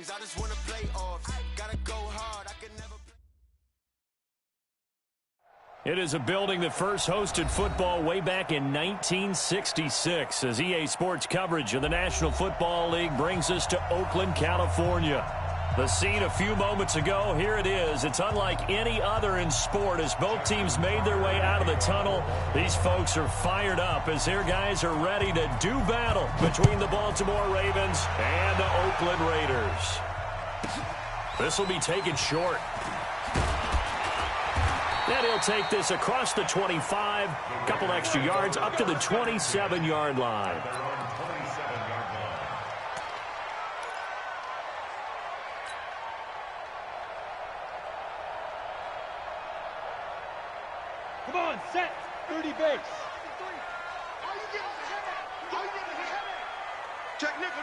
rings. I just want to play offs. Gotta go hard. I can never. It is a building that first hosted football way back in 1966 as EA Sports coverage of the National Football League brings us to Oakland, California. The scene a few moments ago, here it is. It's unlike any other in sport as both teams made their way out of the tunnel. These folks are fired up as their guys are ready to do battle between the Baltimore Ravens and the Oakland Raiders. This will be taken short. And he'll take this across the 25, couple extra yards up to the 27-yard line. Come on, set, 30 base. Check nickel.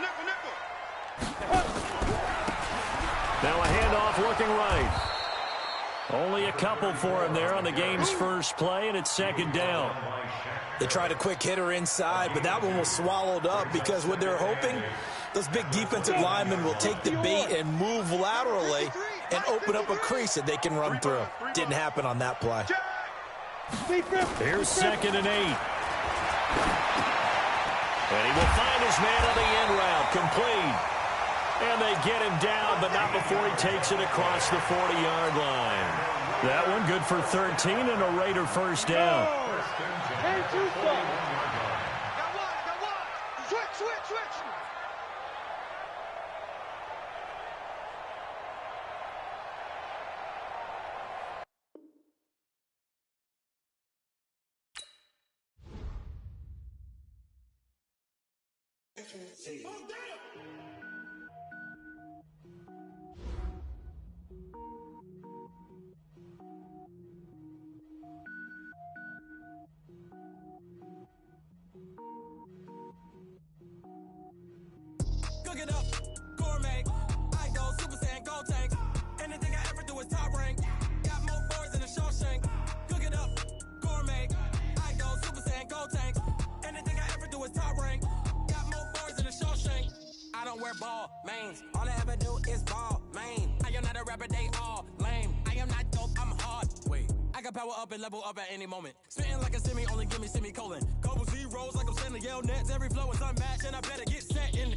Now a handoff looking right. Only a couple for him there on the game's first play, and it's second down. They tried a quick hitter inside, but that one was swallowed up because what they're hoping, those big defensive linemen will take the bait and move laterally and open up a crease that they can run through. Didn't happen on that play. Here's 2nd and 8. And he will find his man on the end route, complete. And they get him down, but not before he takes it across the 40-yard line. That one good for 13 and a Raider first down. Switch. Cook it up, gourmet. I go Super Saiyan, gold tank. Anything I ever do is top rank. Got more boys in the Shawshank. Cook it up, gourmet. I go Super Saiyan, gold tank. Anything I ever do is top rank. Got more boys in the Shawshank. I don't wear ball mains. All I ever do is ball main. I am not a rapper, they all lame. I am not dope, I'm hard. Wait, I can power up and level up at any moment. Spitting like a semi, only give me semicolon. Couple zeros like I'm sending yell nets. Every flow is unmatched and I better get set in.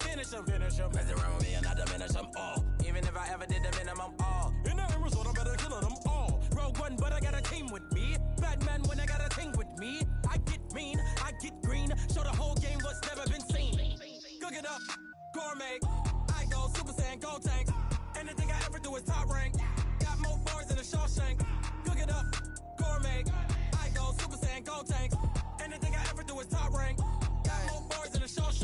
Finish them. Mess around with me and I diminish them all. Even if I ever did the minimum all. In the end result, I better kill them all. Rogue One, but I got a team with me. Batman when I got a team with me. I get mean, I get green. Show the whole game what's never been seen. Cook it up, gourmet. I go Super Saiyan, gold tank. Anything I ever do is top rank. Got more bars in the Shawshank. Cook it up, gourmet. I go Super Saiyan, gold tank. Anything I ever do is top rank.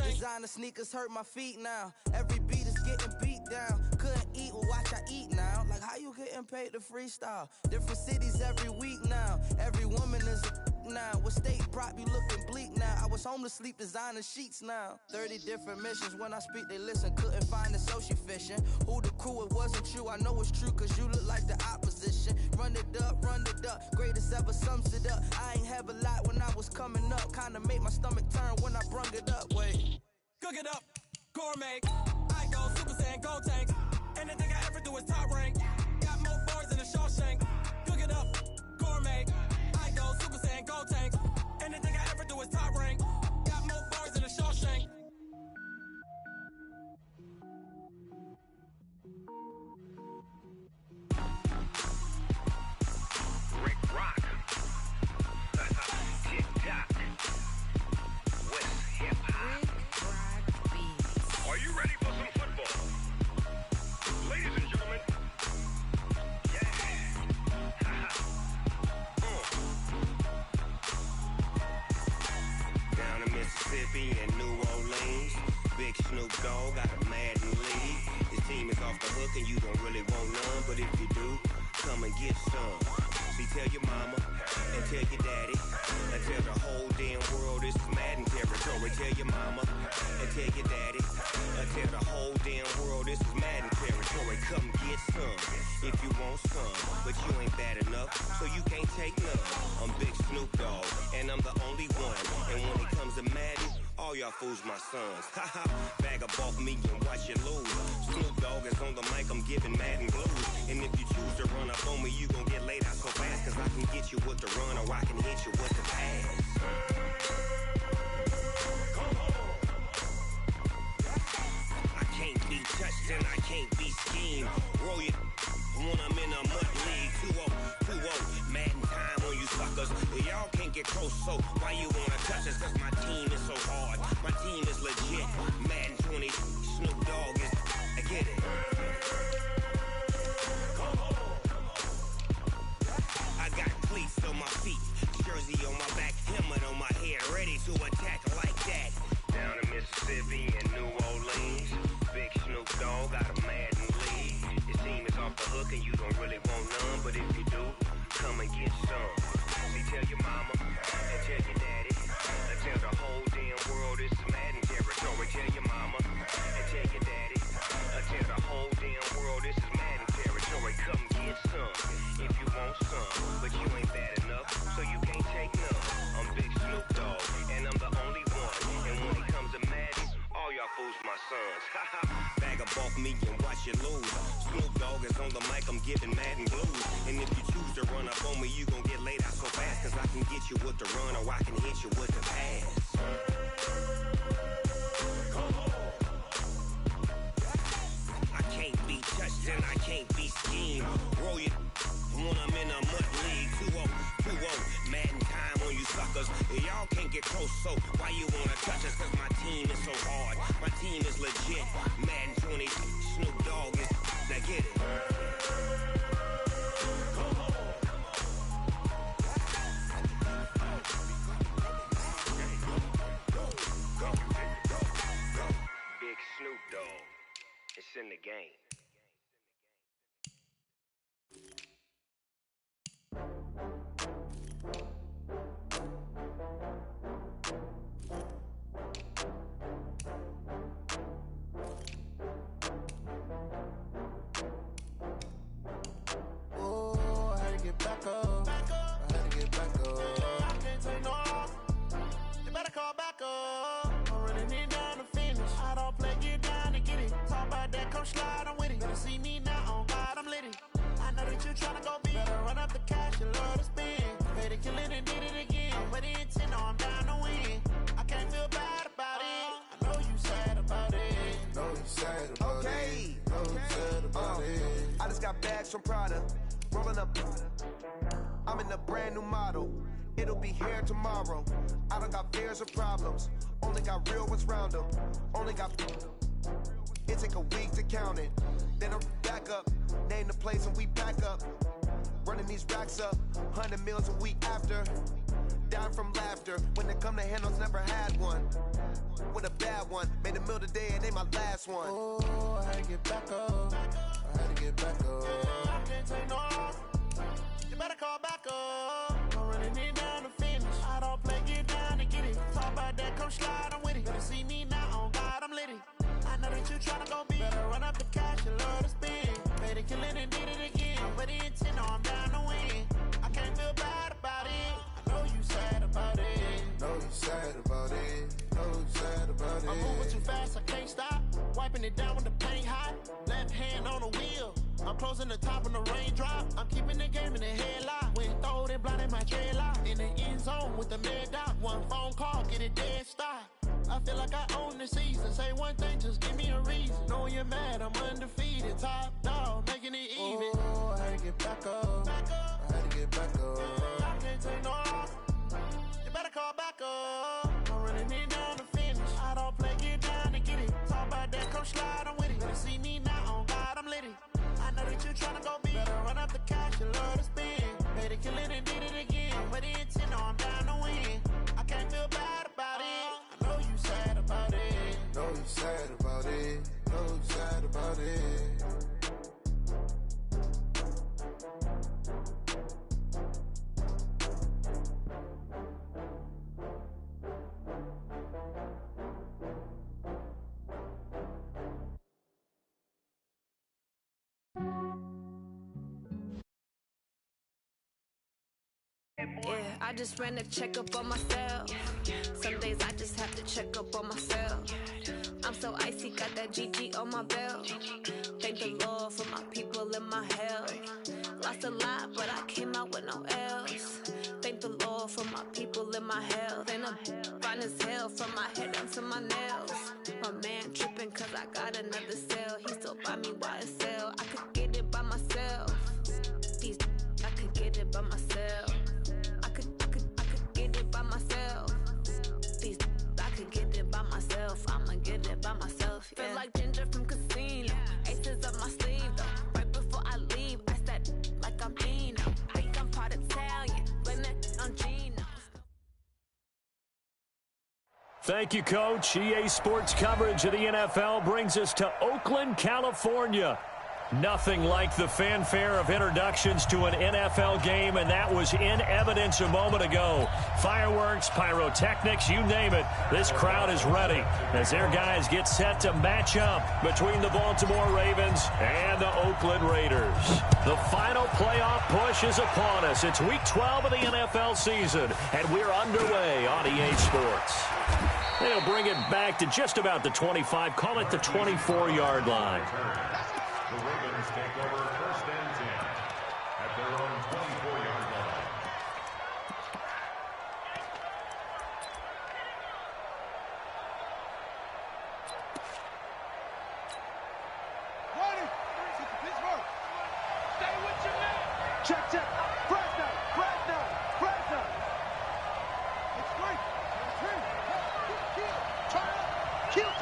Designer sneakers hurt my feet now. Every beat is getting beat down. Couldn't eat, well watch I eat now. Like how you getting paid to freestyle? Different cities every week now. Every woman is a now. With state prop you looking bleak now. I was home to sleep designer sheets now. 30 different missions. When I speak they listen. Couldn't find it so she fishing. Who the crew, it wasn't true. I know it's true cause you look like the opposition. Run it up. Greatest ever sums it up. I ain't have a lot when I was coming up. Kinda made my stomach turn when I brung it up. Wait. Cook it up, gourmet. I go Super Saiyan, gold tank. Anything I ever do is top rank. Got more boys in the Shawshank. Cook it up, gourmet. I go Super Saiyan, gold tank. Anything I ever do is top rank. Got more boys in the Shawshank. Rick Rock. Tick-tock. West hip-hop. Are you ready for some football? Ladies and gentlemen, yeah. Down in Mississippi and New Orleans, Big Snoop Dogg got a Madden lead. His team is off the hook and you don't really want none, but if you do, come and get some. See, tell your mama and tell your daddy and tell the whole damn world this is Madden territory. Tell your mama and tell your daddy and tell the whole damn world this is Madden territory. Come get some if you want some, but you ain't bad enough, so you can't take none. I'm Big Snoop Dogg and I'm the only one. And when it comes to Madden, all y'all fools my sons. Haha, bag up off me and watch you lose. giving mad and blues. And if you choose to run up on me, you gon' get laid out so fast. Cause I can get you with the run or I can hit you with the pass. I can't be touched and I can't be schemed. Roll you when I'm in a mud league. 2-0, mad in time on you suckers. Y'all can't get close, so why you wanna touch us? Cause my team is so hard. My team is legit. Madden 20, Snoop Dogg is, I get it. I got cleats on my feet, jersey on my back, helmet on my head, ready to attack like that. Down in Mississippi and New Orleans, big Snoop Dogg got a Madden league. Your team is off the hook and you don't really want none, but if you do, come and get some. See, tell your mama and tell your daddy, and tell the whole damn world this is Madden territory. Tell your mama and tell your daddy, and tell the whole damn world this is Madden territory. Come get some if you want some, but you ain't bad enough, so you can't take none. I'm Big Snoop Dogg, and I'm the only one. And when it comes to Madden, all y'all fools my sons. Bag up off me and watch you lose. Snoop Dogg is on the mic, I'm giving Madden blues. And if you choose to run up on me, you gon' get laid out so fast. Cause I can get you with the run or I can hit you with the pass. I can't be touched and I can't be schemed. Roll you when I'm in a mud league. 2-0, mad in time on you suckers. Y'all can't get close, so why you wanna touch us? Cause my team is so hard. My team is legit. Madden 20, Snoop Dogg is, now get it. Big Snoop Dogg, it's in the game. Oh, I had to get back up. I had to get back up. I can't take no loss. You better call back up. I'm running it down to finish. I don't play, get down and get it. Talk about that, come slide, I'm with it. Better see me now, on God, I'm lit it. I know that you tryna go big. Better run up the cash, you love to spend. Paid to kill it and did it again. But the intent, no, I'm down to win. I can't feel bad about it. I know you sad about it. Know you sad about Okay. it. Know you sad about it. I just got bags from Prada. Rolling up. I'm in a brand new model. It'll be here tomorrow. I don't got fears or problems. Only got real ones round them. Only got. It take a week to count it. Then I'm back up. Name the place and we back up. Running these racks up. 100 meals a week after. Down from laughter. When it come to handles, never had one. With a bad one. Made a meal today and ain't my last one. Oh, I had to get back up. I had to get back up. I can't take no loss. You better call back up. I'm running it down to finish. I don't play, get down and get it. Talk about that, come slide, I'm with it. Better see me now, on God, I'm lit it. I know that you tryna go big. Better run up the cash, you love to spend. Paid to kill it and did it again. But the intent, no, I'm down to win. I can't feel bad about it. I know you sad about it. Know you sad about it. Know you sad about it. I'm moving too fast, I can't stop. Wiping it down with the paint hot. Left hand on the wheel. I'm closing the top on the raindrop. I'm keeping the game in the headlock. When throwed and blinded my dreadlock. In the end zone with the mad dot. One phone call, get it dead stop. I feel like I own the season. Say one thing, just give me a reason. Knowing you're mad, I'm undefeated. Top dog, making it even. Oh, I had to get back up. I had to get back up. I can't take no loss. You better call back up. I'm running it down to finish. I don't play, get down and get it. Talk about that, come slide, I'm with it. Better see me now, on God, I'm lit it. I know that you tryna go big. Better run up the cash, you love to spend. Paid to kill it and did it again. But the intent, no, I'm down to win. I can't feel bad about it. I know you sad about it. Know you sad about it. Know you sad about it. Yeah, I just ran a checkup on myself. Some days I just have to check up on myself. I'm so icy, got that GG on my belt. Thank the Lord for my people and my health. Lost a lot, but I came out with no L's. Thank the Lord for my people and my health. And I'm fine as hell from my head down to my nails. My man tripping cause I got another cell. He still buy me YSL. I could get it by myself. I could get it by myself. I could get it by myself. I could get it by myself. I'ma get it by myself. Yeah. Feel like Ginger from Casino. Aces up my sleeve though. Right before I leave, I said like I'm Dino. Think I'm part Italian. Blame it on Gino. Thank you, Coach. EA Sports coverage of the NFL brings us to Oakland, California. Nothing like the fanfare of introductions to an NFL game, and that was in evidence a moment ago. Fireworks, pyrotechnics, you name it. This crowd is ready as their guys get set to match up between the Baltimore Ravens and the Oakland Raiders. The final playoff push is upon us. It's Week 12 of the NFL season, and we're underway on EA Sports. They'll bring it back to just about the 25, call it the 24-yard line. The Ravens take over 1st and 10 at their own 24-yard line. Pittsburgh. Stay with your man. Check. Fresno. It's great. Kill. Turn up. Kill.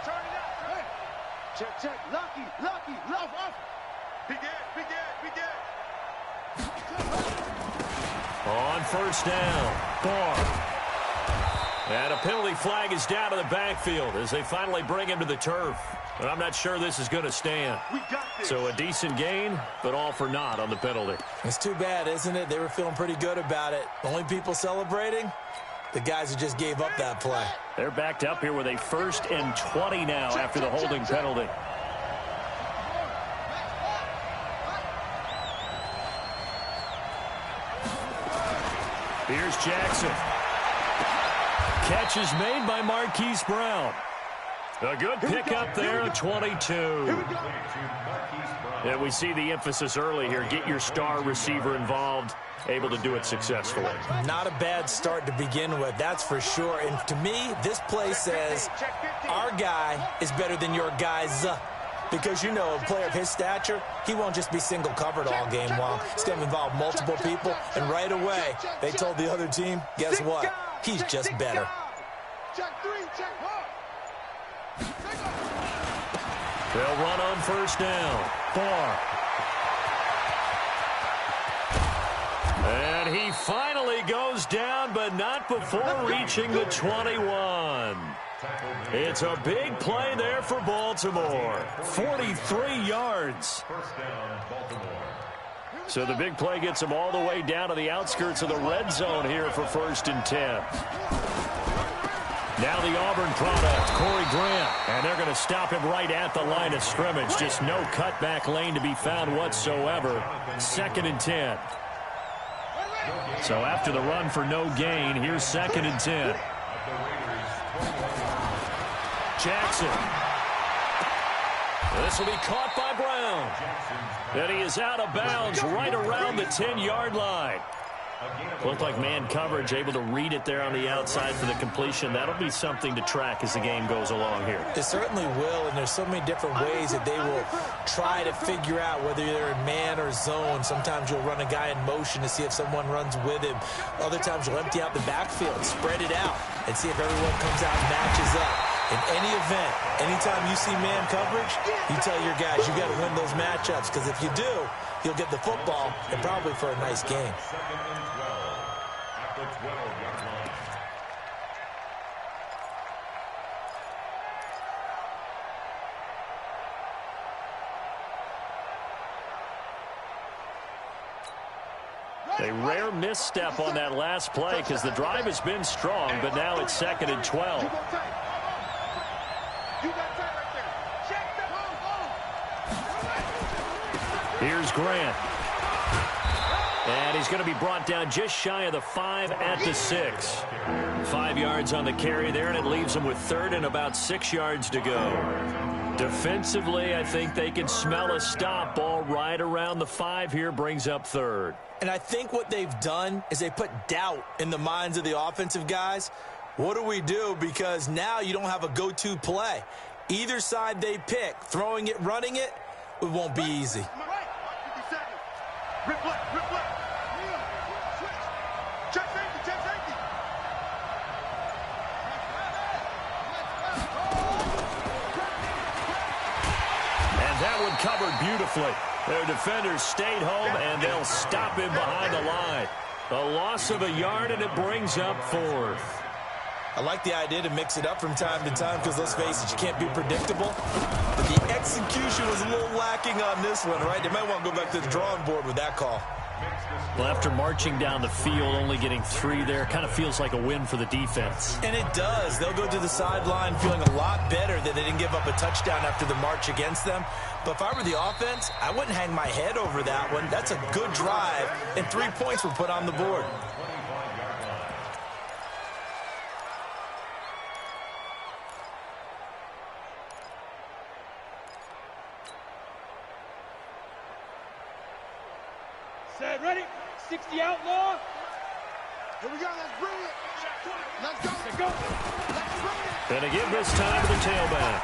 Turn it up. Hey. Check. Lucky. Off. Be good. On 1st down, Barr. And a penalty flag is down to the backfield as they finally bring him to the turf. But I'm not sure this is going to stand. We got this. So a decent gain, but all for naught on the penalty. It's too bad, isn't it? They were feeling pretty good about it. Only people celebrating? The guys who just gave up that play. They're backed up here with a 1st and 20 now after the holding penalty. Here's Jackson. Catch is made by Marquise Brown. A good pickup there at 22. And we see the emphasis early here. Get your star receiver involved. Able to do it successfully. Not a bad start to begin with, that's for sure. And to me, this play says our guy is better than your guys. Because, you know, a player of his stature, he won't just be single covered all game long. He's going to involve multiple people. And right away, they told the other team, guess what? He's just better. They'll run on 1st down. Barr. And he finally goes down, but not before reaching the 21. It's a big play there for Baltimore. 43 yards. So the big play gets them all the way down to the outskirts of the red zone here for 1st and 10. Now the Auburn product, Corey Grant. And they're going to stop him right at the line of scrimmage. Just no cutback lane to be found whatsoever. 2nd and 10. So after the run for no gain, here's 2nd and 10. Jackson. This will be caught by Brown. And he is out of bounds right around the 10-yard line. Looked like man coverage, able to read it there on the outside for the completion. That'll be something to track as the game goes along here. It certainly will, and there's so many different ways that they will try to figure out whether they're in man or zone. Sometimes you'll run a guy in motion to see if someone runs with him. Other times you'll empty out the backfield, spread it out, and see if everyone comes out and matches up. In any event, anytime you see man coverage, you tell your guys you got to win those matchups, because if you do, you'll get the football and probably for a nice game. 2nd and 12 at the 12-yard line. A rare misstep on that last play because the drive has been strong, but now it's 2nd and 12. Here's Grant. And he's going to be brought down just shy of the 5 at the 6. 5 yards on the carry there, and it leaves him with 3rd and about 6 yards to go. Defensively, I think they can smell a stop. Ball right around the 5 here, brings up 3rd. And I think what they've done is they put doubt in the minds of the offensive guys. What do we do? Because now you don't have a go-to play. Either side they pick, throwing it, running it, it won't be easy. Rip left, rip left. Switch. Check safety, check safety. And that one covered beautifully. Their defenders stayed home, and they'll stop him behind the line. A loss of a yard, and it brings up 4th. I like the idea to mix it up from time to time because, let's face it, you can't be predictable. But the execution was a little lacking on this one, right? They might want to go back to the drawing board with that call. Well, after marching down the field, only getting 3 there, kind of feels like a win for the defense. And it does. They'll go to the sideline feeling a lot better that they didn't give up a touchdown after the march against them. But if I were the offense, I wouldn't hang my head over that one. That's a good drive, and 3 points were put on the board. Set, ready? 60 outlaw. Here we go, let's bring it. Let's go. Let's go. Let's bring it. Gonna give this time to the tailback.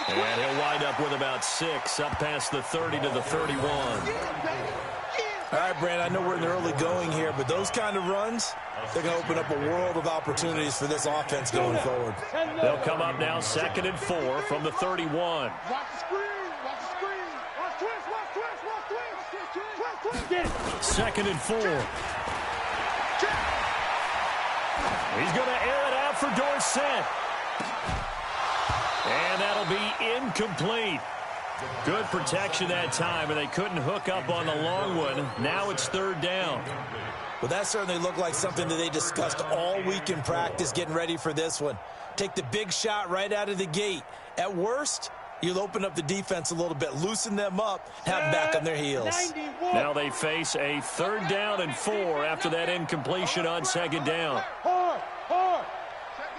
And he'll wind up with about 6, up past the 30 to the 31. All right, Brand, I know we're in the early going here, but those kind of runs, they're going to open up a world of opportunities for this offense going forward. They'll come up now 2nd and 4 from the 31. Watch the screen. Watch the screen. Watch twist. Watch twist. Watch twist. Twist, twist. Get it. 2nd and 4. He's going to air it out for Dorsett. And that'll be incomplete. Good protection that time, and they couldn't hook up on the long one. Now it's 3rd down. Well, that certainly looked like something that they discussed all week in practice getting ready for this one. Take the big shot right out of the gate. At worst, you'll open up the defense a little bit, loosen them up, have them back on their heels. Now they face a 3rd down and 4 after that incompletion on 2nd down. Hard. Check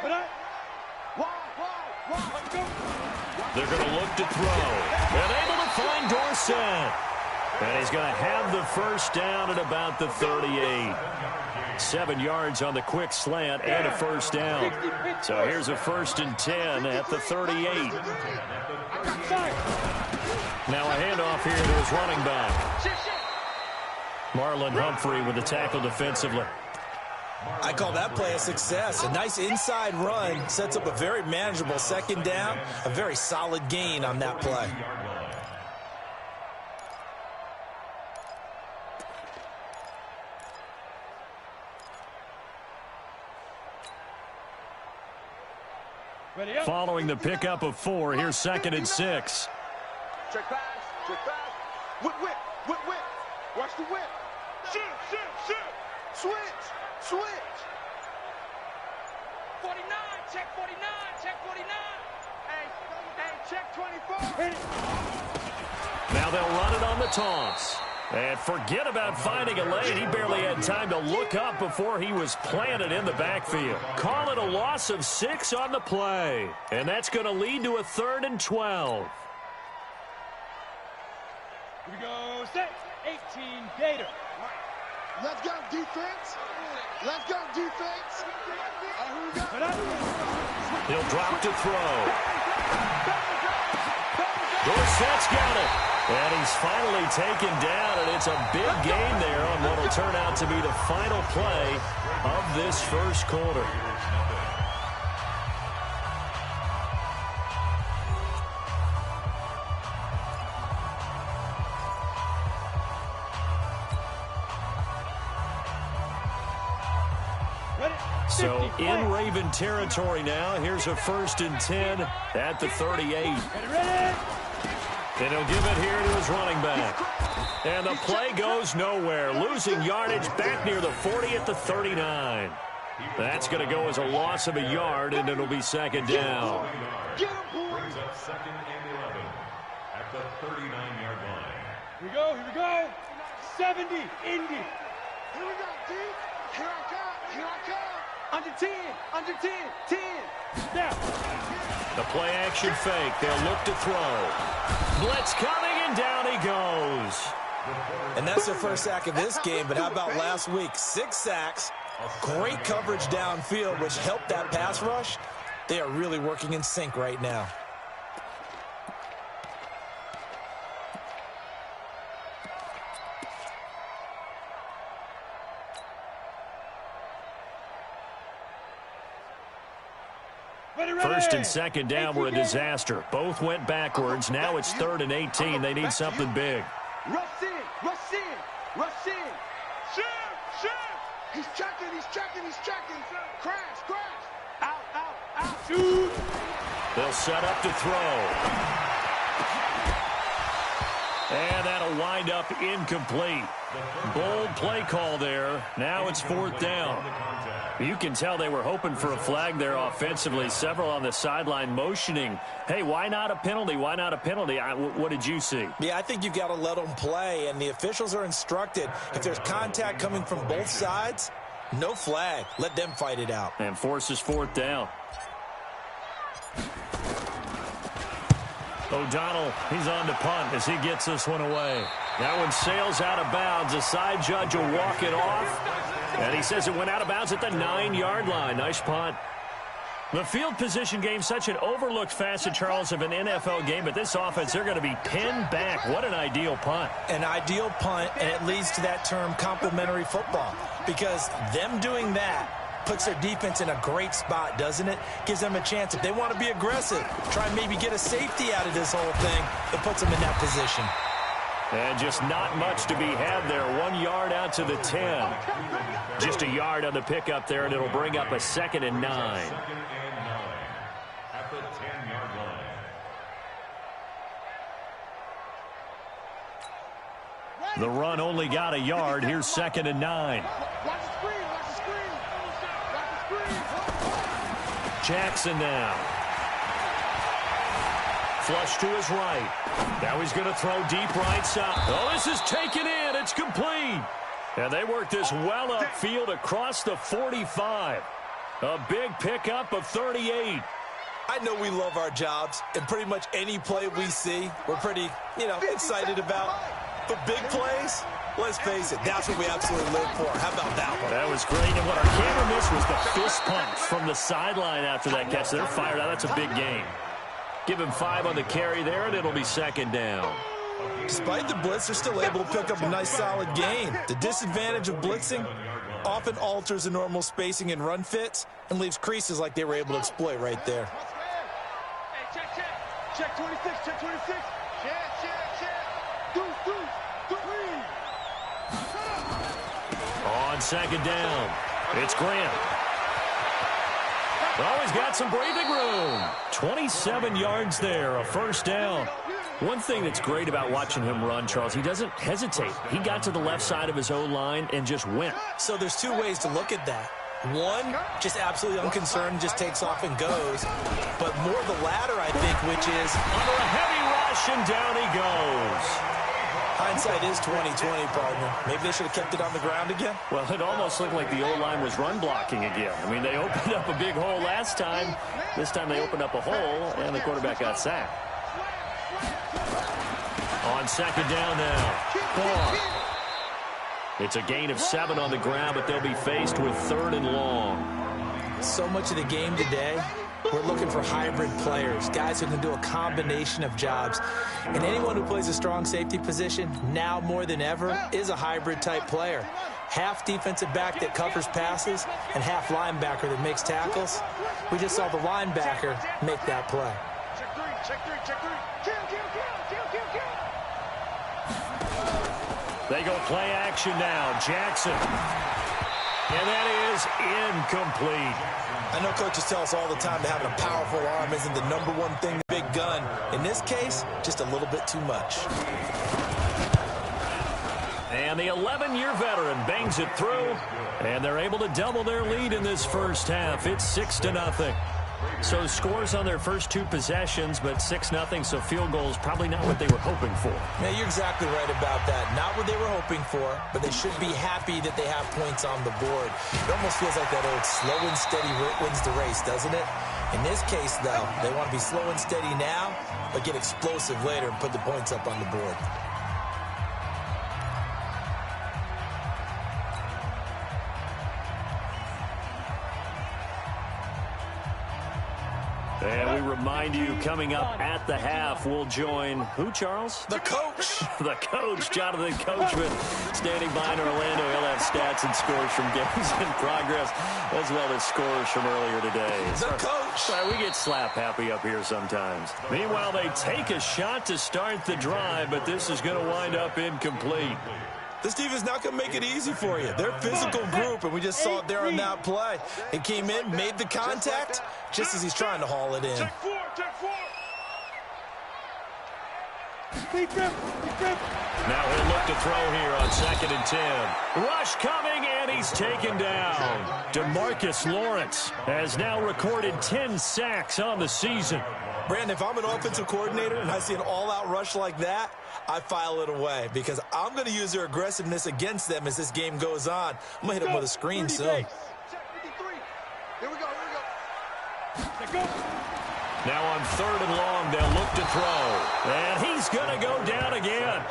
99. Check. They're going to look to throw. And able to find Dorsett. And he's going to have the 1st down at about the 38. 7 yards on the quick slant and a 1st down. So here's a 1st and 10 at the 38. Now a handoff here to his running back. Marlon Humphrey with the tackle defensively. I call that play a success. A nice inside run sets up a very manageable 2nd down, a very solid gain on that play. Following the pickup of 4, here's 2nd and 6. Check pass. Whip. Watch the whip. Shoot. Switch. 49, check 49. Hey, check 24. Now they'll run it on the toss. And forget about finding a lane. He barely had time to look up before he was planted in the backfield. Call it a loss of 6 on the play. And that's going to lead to a 3rd and 12. Here we go, set. 18, Gator. Let's go, defense. He'll drop to throw. Dorsett's got it. And he's finally taken down, and it's a big gain there on what will turn out to be the final play of this 1st quarter. So in Raven territory now. Here's a 1st and 10 at the 38. And he'll give it here to his running back. And the play goes nowhere. Losing yardage back near the 40 at the 39. That's going to go as a loss of a yard, and it'll be 2nd down. Brings up 2nd and 11 at the 39-yard line. Here we go. 70, Indy. Here we go, D. Here I come, here I come. Under 10, under 10, 10. Now. The play action fake. They'll look to throw. Blitz coming, and down he goes. And that's their first sack of this game, but how about last week? 6 sacks, great coverage downfield, which helped that pass rush. They are really working in sync right now. First and second down were a disaster. Both went backwards. Now it's 3rd and 18. They need something big. Rush in, rush in, rush in. Shoot, shoot. He's checking, he's checking, he's checking. Crash, crash. Out, out, out. Shoot. They'll set up to throw. And that'll wind up incomplete. Bold play call there. Now it's 4th down. You can tell they were hoping for a flag there offensively. Several on the sideline motioning, hey, why not a penalty? Why not a penalty? What did you see? Yeah, I think you've got to let them play, and the officials are instructed. If there's contact coming from both sides, no flag. Let them fight it out. And forces 4th down. O'Donnell, he's on to punt as he gets this one away. That one sails out of bounds. The side judge will walk it off. And he says it went out of bounds at the 9-yard line. Nice punt. The field position game, such an overlooked facet, Charles, of an NFL game. But this offense, they're going to be pinned back. What an ideal punt. An ideal punt, and it leads to that term complementary football. Because them doing that puts their defense in a great spot, doesn't it? Gives them a chance. If they want to be aggressive, try and maybe get a safety out of this whole thing, it puts them in that position. And just not much to be had there. 1 yard out to the 10. Just a yard on the pickup there, and it'll bring up a 2nd and 9. 2nd and 9 at the 10-yard line. The run only got a yard. Here's 2nd and 9. Watch the screen, watch the screen. Watch the screen. Jackson now. Flush to his right. Now he's going to throw deep right side. Oh, this is taken in. It's complete. And they work this well upfield across the 45. A big pickup of 38. I know we love our jobs, and pretty much any play we see, we're pretty, excited about. But big plays, let's face it, that's what we absolutely live for. How about that one? That was great. And what our camera missed was the fist pump from the sideline after that catch. They're fired out. That's a big game. Give him 5 on the carry there, and it'll be 2nd down. Despite the blitz, they're still able to pick up a nice, solid gain. The disadvantage of blitzing often alters the normal spacing and run fits and leaves creases like they were able to exploit right there. Hey, check, check. Check 26, check 26. Check, check, check. Deuce. On 2nd down, it's Grant. Oh, he's got some breathing room. 27 yards there, a 1st down. One thing that's great about watching him run, Charles, he doesn't hesitate. He got to the left side of his O-line and just went. So there's 2 ways to look at that. One, just absolutely unconcerned, just takes off and goes. But more the latter, I think, which is under a heavy rush, and down he goes. Hindsight is 20/20, partner. Maybe they should have kept it on the ground again. Well, it almost looked like the O-line was run blocking again. I mean, they opened up a big hole last time. This time they opened up a hole, and the quarterback got sacked. On 2nd down now. It's a gain of 7 on the ground, but they'll be faced with 3rd and long. So much of the game today, we're looking for hybrid players, guys who can do a combination of jobs. And anyone who plays a strong safety position, now more than ever, is a hybrid-type player. Half defensive back that covers passes and half linebacker that makes tackles. We just saw the linebacker make that play. Check 3, check 3, check 3. Kill. They go play action now. Jackson. And that is incomplete. I know coaches tell us all the time that having a powerful arm isn't the #1 thing, big gun. In this case, just a little bit too much. And the 11-year veteran bangs it through, and they're able to double their lead in this first half. It's 6-0. So scores on their first two possessions, but 6-0, so field goals probably not what they were hoping for. Yeah, you're exactly right about that. Not what they were hoping for, but they should be happy that they have points on the board. It almost feels like that old slow and steady wins the race, doesn't it? In this case, though, they want to be slow and steady now, but get explosive later and put the points up on the board. And we remind you, coming up at the half, we'll join who, Charles? The coach. The coach, Jonathan Coachman, standing by in Orlando. He'll have stats and scores from games in progress, as well as scores from earlier today. The coach. Sorry, we get slap happy up here sometimes. Meanwhile, they take a shot to start the drive, but this is going to wind up incomplete. This defense not going to make it easy for you. They're a physical group, and we just saw it there on that play. It came in, made the contact, just as he's trying to haul it in. Check four. Now he'll look to throw here on 2nd and 10. Rush coming, and he's taken down. DeMarcus Lawrence has now recorded 10 sacks on the season. Brandon, if I'm an offensive coordinator and I see an all-out rush like that, I file it away because I'm going to use their aggressiveness against them as this game goes on. I'm going to hit them with a screen soon. Check 53. Here we go. Let's go. Now on 3rd and long, they'll look to throw. And he's going to go down again.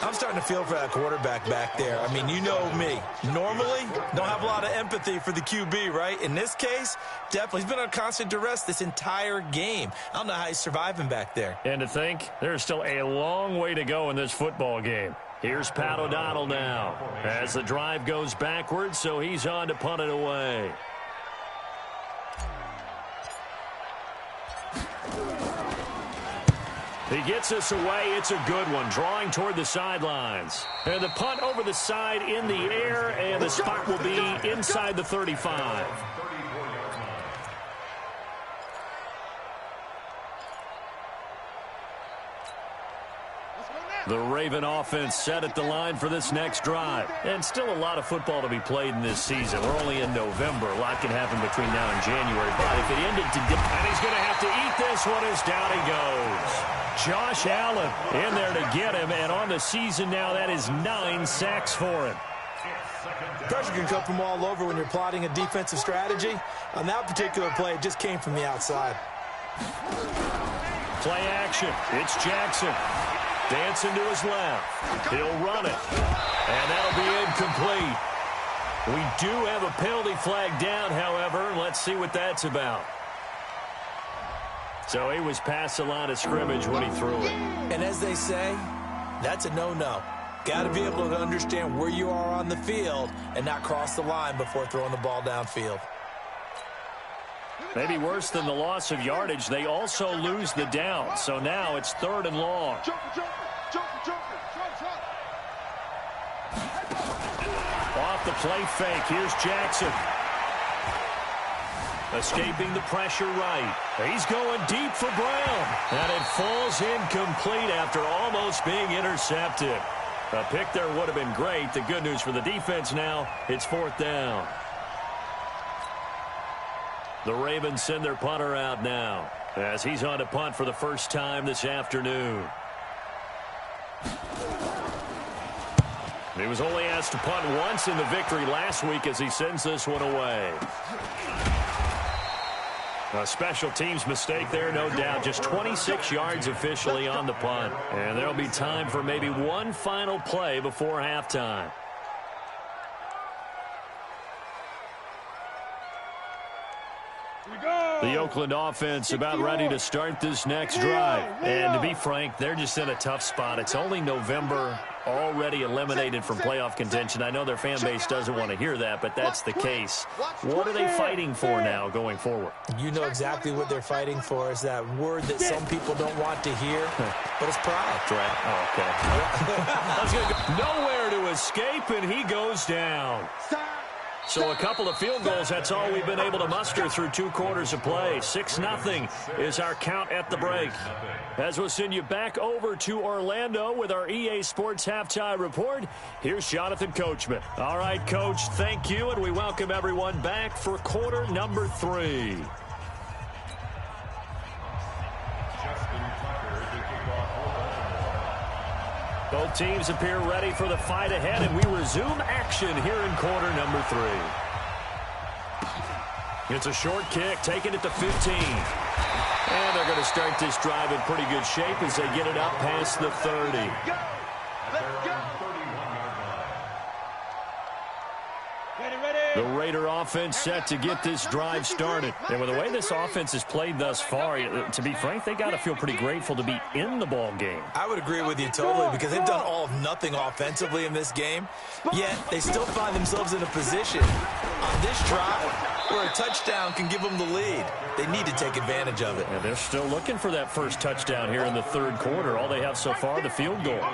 I'm starting to feel for that quarterback back there. I mean, you know me. Normally, don't have a lot of empathy for the QB, right? In this case, definitely. He's been on constant duress this entire game. I don't know how he's surviving back there. And to think, there's still a long way to go in this football game. Here's Pat O'Donnell now as the drive goes backwards, so he's on to punt it away. He gets us away. It's a good one, drawing toward the sidelines. And the punt over the side in the air, and the spot will be inside the 35. The Raven offense set at the line for this next drive. And still a lot of football to be played in this season. We're only in November. A lot can happen between now and January. But if it ended today, and he's going to have to eat this one as down he goes. Josh Allen in there to get him. And on the season now, that is 9 sacks for him. Pressure can come from all over when you're plotting a defensive strategy. On that particular play, it just came from the outside. Play action. It's Jackson. Dancing to his left. He'll run it. And that'll be incomplete. We do have a penalty flag down, however. Let's see what that's about. So he was past the line of scrimmage when he threw it. And as they say, that's a no-no. Got to be able to understand where you are on the field and not cross the line before throwing the ball downfield. Maybe worse than the loss of yardage, they also lose the down. So now it's 3rd and long. Off the play fake, here's Jackson. Escaping the pressure right. He's going deep for Brown. And it falls incomplete after almost being intercepted. A pick there would have been great. The good news for the defense now, it's 4th down. The Ravens send their punter out now as he's on to punt for the first time this afternoon. He was only asked to punt once in the victory last week as he sends this one away. A special teams mistake there, no doubt. Just 26 yards officially on the punt. And there'll be time for maybe one final play before halftime. The Oakland offense about ready to start this next drive. And to be frank, they're just in a tough spot. It's only November, already eliminated from playoff contention. I know their fan base doesn't want to hear that, but that's the case. What are they fighting for now going forward? You know exactly what they're fighting for. Is that word that some people don't want to hear, but it's pride. Oh, okay. That's gonna go. Nowhere to escape, and he goes down. So a couple of field goals, that's all we've been able to muster through 2 quarters of play. 6-0 is our count at the break. As we'll send you back over to Orlando with our EA Sports Halftime Report, here's Jonathan Coachman. All right, Coach, thank you, and we welcome everyone back for quarter number 3. Both teams appear ready for the fight ahead, and we resume action here in quarter number 3. It's a short kick, taking it to 15. And they're going to start this drive in pretty good shape as they get it up past the 30. Let's go. The Raider offense set to get this drive started. And with the way this offense has played thus far, to be frank, they got to feel pretty grateful to be in the ball game. I would agree with you totally because they've done all of nothing offensively in this game, yet they still find themselves in a position on this drive where a touchdown can give them the lead. They need to take advantage of it. Yeah, they're still looking for that first touchdown here in the third quarter. All they have so far, the field goal.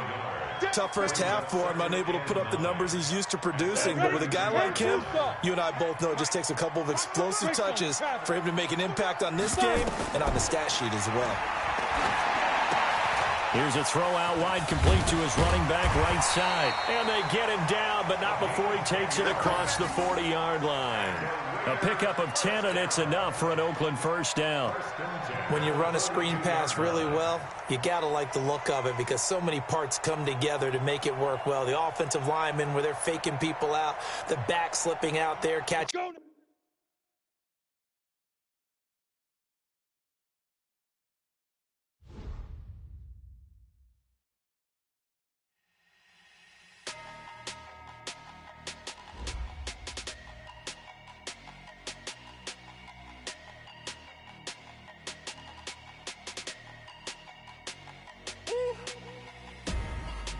Tough first half for him, unable to put up the numbers he's used to producing. But with a guy like him, you and I both know it just takes a couple of explosive touches for him to make an impact on this game and on the stat sheet as well. Here's a throw out wide, complete to his running back right side. And they get him down, but not before he takes it across the 40-yard line. A pickup of 10, and it's enough for an Oakland first down. When you run a screen pass really well, you got to like the look of it because so many parts come together to make it work well. The offensive linemen, where they're faking people out, the back slipping out there, catching.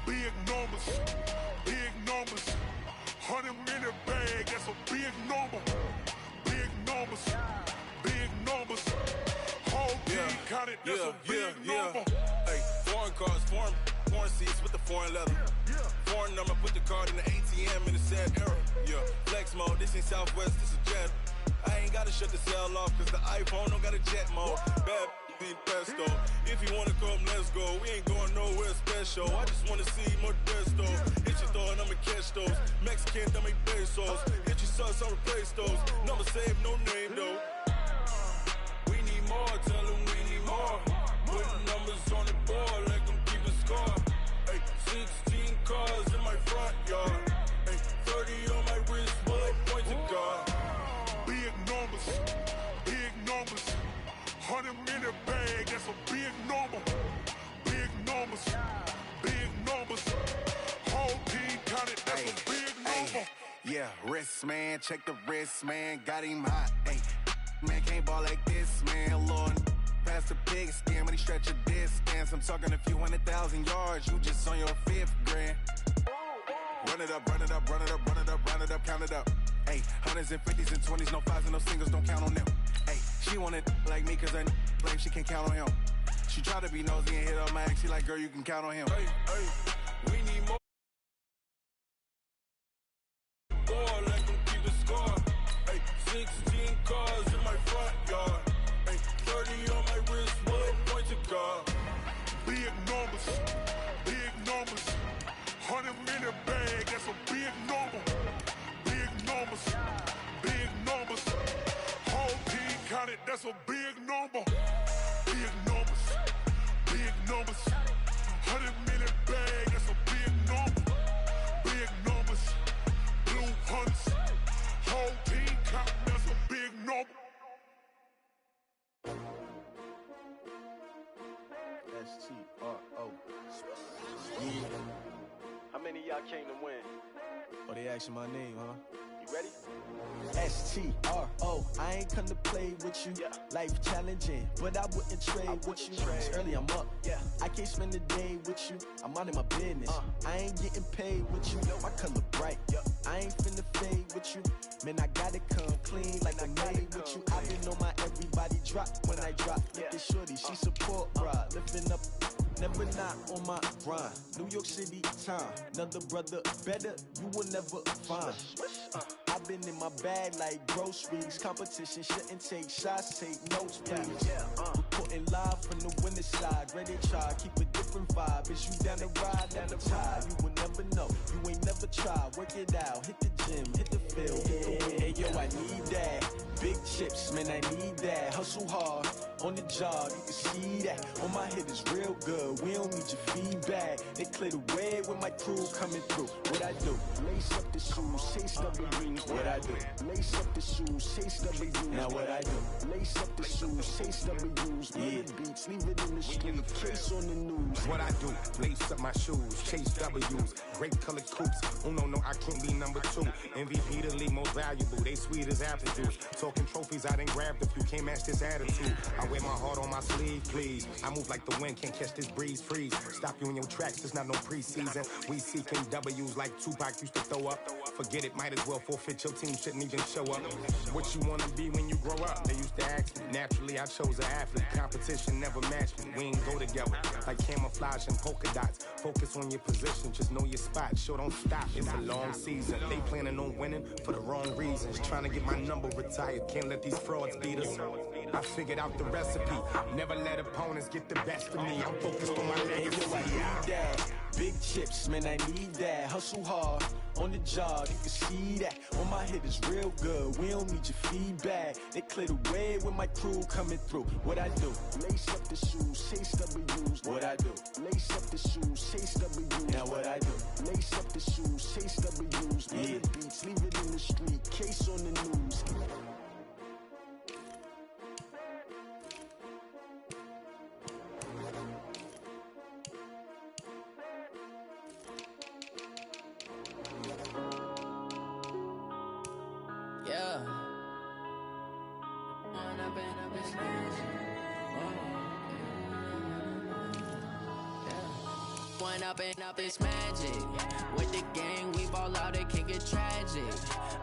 Big numbers, 100 minute bag, that's a big number. Big numbers, whole team counted, that's a big number. Hey, foreign cars, foreign seats with the foreign leather. Foreign number, put the card in the ATM in a sad era. Yeah, flex mode, this ain't Southwest, this is Jet. I ain't gotta shut the cell off, cause the iPhone don't got a jet mode. Bad pesto. If you wanna come, let's go. We ain't going nowhere special. I just wanna see Modesto. Hit your thought, I'ma catch those. Mexican, I make pesos. Hit your sus, I'll replace those. Number saved, no name though. We need more, tell them we need more. Putting numbers on the board, like them keep a score. Hey, 16 cars in my front yard. Hey, 30 on my wrist, bullet point to God. Big numbers, 100 minute bag, that's a big number. Big numbers, whole team counted, that's a big number. Yeah, wrist man, check the wrist man, got him hot. Ay, man can't ball like this, man. Lord, past the pig skin when he stretch a distance. I'm talking a few 100,000 yards, you just on your 5th grand. Run it up, count it up. Ay, hundreds and 50s and 20s, no 5s and no singles, don't count on them. Ay, she want it like me, cause her claim she can't count on him. She try to be nosy and hit up my ex, she like, girl, you can count on him. Hey, we need more. Like them keep a score. Hey, 16 cars in my front yard. Hey, 30 on my wrist, bullet point to God. Big numbers, 100 minute bag, that's a big number. Big numbers, whole team counted, that's a big number. Big numbers, 100 minute bag, that's a big number. Big numbers, blue hunts, whole team counting, that's a big number. S-T-R-O. Yeah. How many of y'all came to win? Oh, they asking my name, huh? You ready? S-T-R-O. I ain't come to play with you. Yeah. Life challenging, but I wouldn't trade with you. It's early, I'm up. Yeah. I can't spend the day with you. I'm out in my business. I ain't getting paid with you. My color bright. Yeah. I ain't finna fade with you. Man, I gotta come clean like I'm made with you. I been on my everybody drop when I drop. Look at shorty, she support ride. Lifting up. Never not on my grind. New York City time. Another brother better, you will never find. I've been in my bag like groceries. Competition shouldn't take shots, take notes, please. Reporting live from the winning side. Granted, try, keep a different vibe. Is you down the ride, down the tide? You will never know, you ain't never tried. Work it out, hit the gym, hit the field, hit the win. Hey, yo, I need that. Big chips, man, I need that. Hustle hard, on the job, you can see that. On my hit is real good, we don't need your feedback. They clear the way with my crew coming through. What I do? Lace up the shoes, chase W's. What I do? Lace up the shoes, chase W's. Now what I do? Lace up the shoes, chase W's. Yeah, beats, leave it in the street, case on the news. What I do? Lace up my shoes, chase W's. Great colored coops. Oh no, I can't be number 2. MVP the league most valuable. They sweet as apple juice. Talking trophies, I done grabbed a few. Can't match this attitude. I wear my heart on my sleeve, please. I move like the wind, can't catch this breeze. Freeze. Stop you in your tracks. It's not no preseason. We seeking W's like Tupac used to throw up. Forget it, might as well forfeit. Your team shouldn't even show up. What you wanna be when you grow up? They used to ask me. Naturally, I chose an athlete. Competition never matched me. We ain't go together like camouflage and polka dots. Focus on your position, just know your spot. Sure, don't stop. It's a long season. They planning on winning for the wrong reasons. Trying to get my number retired. Can't let these frauds beat us. I figured out the recipe. Never let opponents get the best of me. I'm focused on my legacy. Yo, I need that. Big chips, man, I need that. Hustle hard, on the job, you can see that. On my hit is real good, we don't need your feedback. They clear the way with my crew coming through. What I do? Lace up the shoes, chase W's. What I do? Lace up the shoes, chase W's. Now what I do? Lace up the shoes, chase W's. Yeah, beats, leave it in the street, case on the news. Up it's magic. With the gang, we ball out, it can get tragic.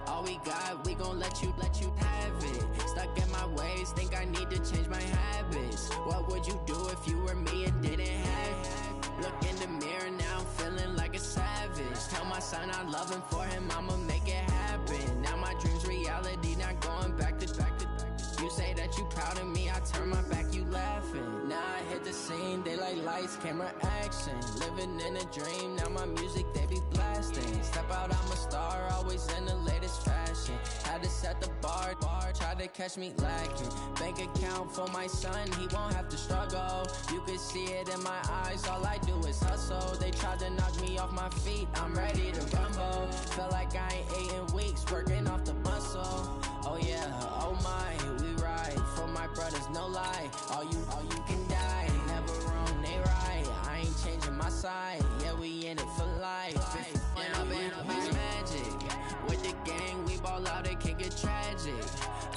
All we got, we gon' let you have it. Stuck in my ways, think I need to change my habits. What would you do if you were me and didn't have it? Look in the mirror, now I'm feeling like a savage. Tell my son I love him, for him I'ma make it happen. Now my dream's reality, not going back to. You say that you proud of me, I turn my back, you laughing. Now I hit the scene, they like lights, camera, action. Living in a dream, now my music, they be blasting. Step out, I'm a star, always in the latest fashion. Had to set the bar, try to catch me lacking. Bank account for my son, he won't have to struggle. You can see it in my eyes, all I do is hustle. They tried to knock me off my feet, I'm ready to rumble. Feel like I ain't ate in weeks, working off the muscle. Oh yeah, oh my, we ride for my brothers, no lie. All you can die, never wrong, they right. I ain't changing my side, yeah, we in it for life. When up it's magic. With the gang, we ball out, it can get tragic.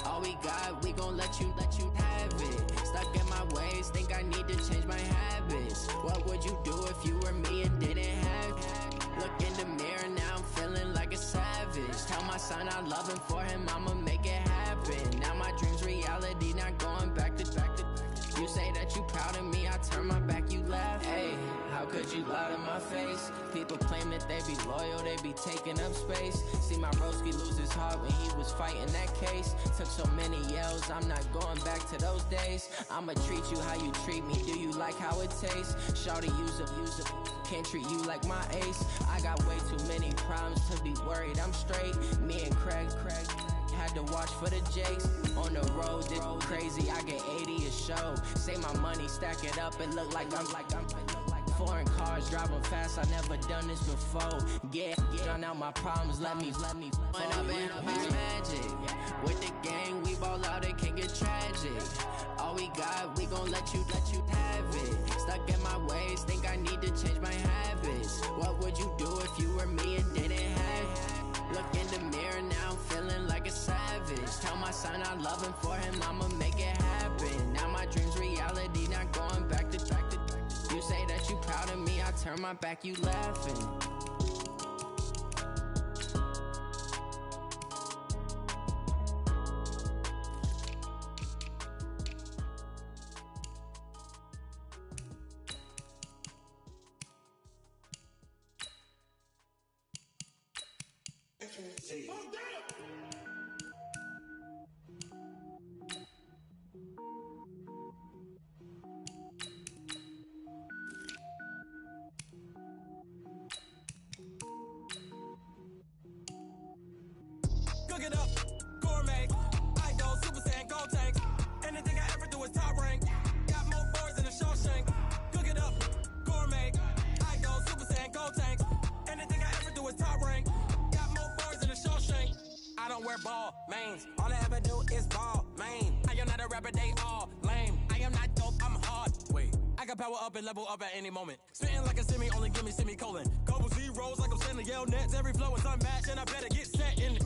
All we got, we gon' let you have it. Stuck in my ways, think I need to change my habits. What would you do if you were me and didn't have it? Look in the mirror, now I'm feeling like a savage. Tell my son I love him, for him I'ma make it happen. Now my dream's reality, not going back to. You say that you proud of me, I turn my back, you laugh. Hey, how could you lie to my face? People claim that they be loyal, they be taking up space. See my broski lose his heart when he was fighting that case. Took so many yells, I'm not going back to those days. I'ma treat you how you treat me, do you like how it tastes? Shawty, use it, can't treat you like my ace. I got way too many problems to be worried, I'm straight. Me and Craig had to watch for the Jakes. On the road, this crazy, I get 80 a show. Say my money, stack it up, and look like I'm foreign cars, driving fast, I never done this before. Get drown out my problems, let me When up it's magic. With the gang, we ball out, it can get tragic. All we got, we gon' let you have it. Stuck in my ways, think I need to change my habits. What would you do if you were me and didn't have it? Look in the mirror, now I'm feeling like a savage. Tell my son I love him, for him I'ma make it happen. Now my dream's reality, not going back to. You say that you proud of me, I turn my back, you laughing. power up and level up at any moment. Spitting like a semi, only give me semicolon. Couple zeros like I'm sending yell nets. Every flow is unmatched, and I better get set in.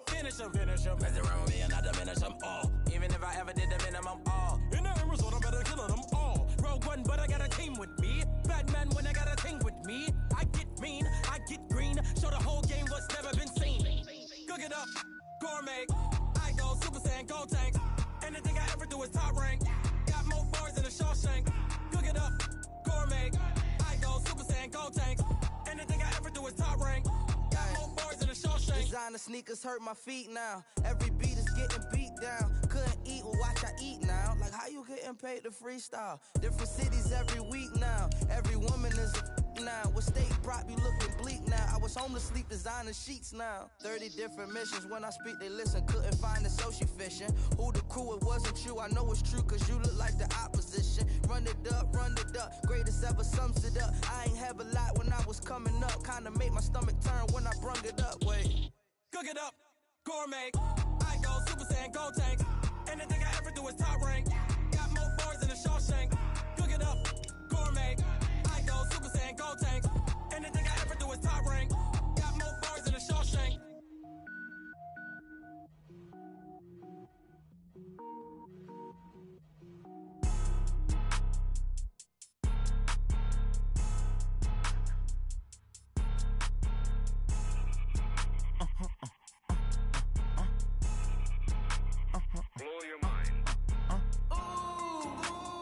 Finish them. Mess around with me and I diminish them all. Even if I ever did the minimum, all. In the end result, I better kill them all. Rogue One, but I got a team with me. Batman when I got a team with me. I get mean, I get green. Show the whole game what's never been seen. Cook it up, gourmet. I go Super Saiyan, go tank. Anything I ever do is top rank. Got more bars than a Shawshank. Cook it up, gourmet. I go Super Saiyan, go tank. Anything I ever do is top rank. Got more bars than a Shawshank. Designer sneakers hurt my feet now. Every beat is getting beat down. Couldn't eat, well watch I eat now. Like how you getting paid to freestyle? Different cities every week now. Every woman is a now. What state prop you looking bleak now? I was home to sleep designer sheets now. 30 different missions. When I speak they listen. Couldn't find the social fishing. Who the crew, it wasn't you. I know it's true cause you look like the opposition. Run it up. Greatest ever sums it up. I ain't have a lot when I was coming up. Kinda made my stomach turn when I brung it up. Wait. Cook it up, gourmet. I go Super Saiyan, go tank. Anything I ever do is top rank. Got more bars than a Shawshank. Cook it up, gourmet. I go Super Saiyan, go tank. Anything I ever do is top rank. Got more bars than a Shawshank. Blow your mind.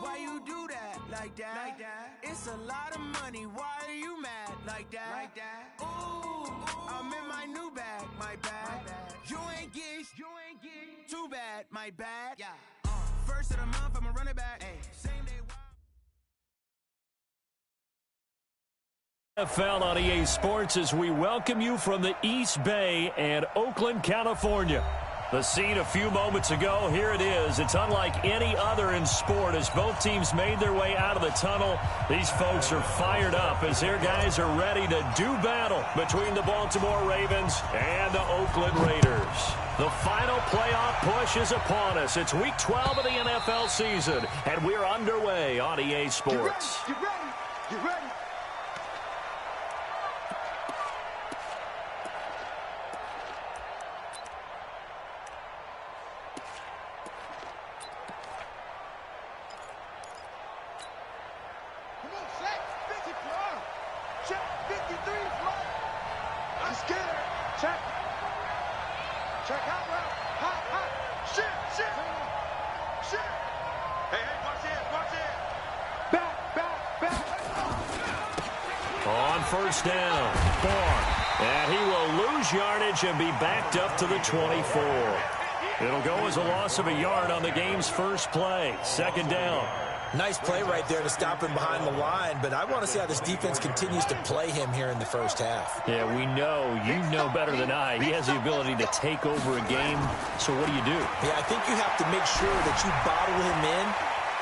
Why you do that like that? It's a lot of money. Why are you mad like that? Ooh, I'm in my new bag, my bad. You ain't getting too bad, my bad. Yeah. First of the month, I'ma run it back. Same day. NFL on EA Sports as we welcome you from the East Bay and Oakland, California. The scene a few moments ago, here it is. It's unlike any other in sport as both teams made their way out of the tunnel. These folks are fired up as their guys are ready to do battle between the Baltimore Ravens and the Oakland Raiders. The final playoff push is upon us. It's week 12 of the NFL season, and we're underway on EA Sports. You ready? You ready? First down, Barr, and he will lose yardage and be backed up to the 24. It'll go as a loss of a yard on the game's first play. Second down. Nice play right there to stop him behind the line, but I want to see how this defense continues to play him here in the first half. Yeah, we know. You know better than I. He has the ability to take over a game, so what do you do? Yeah, I think you have to make sure that you bottle him in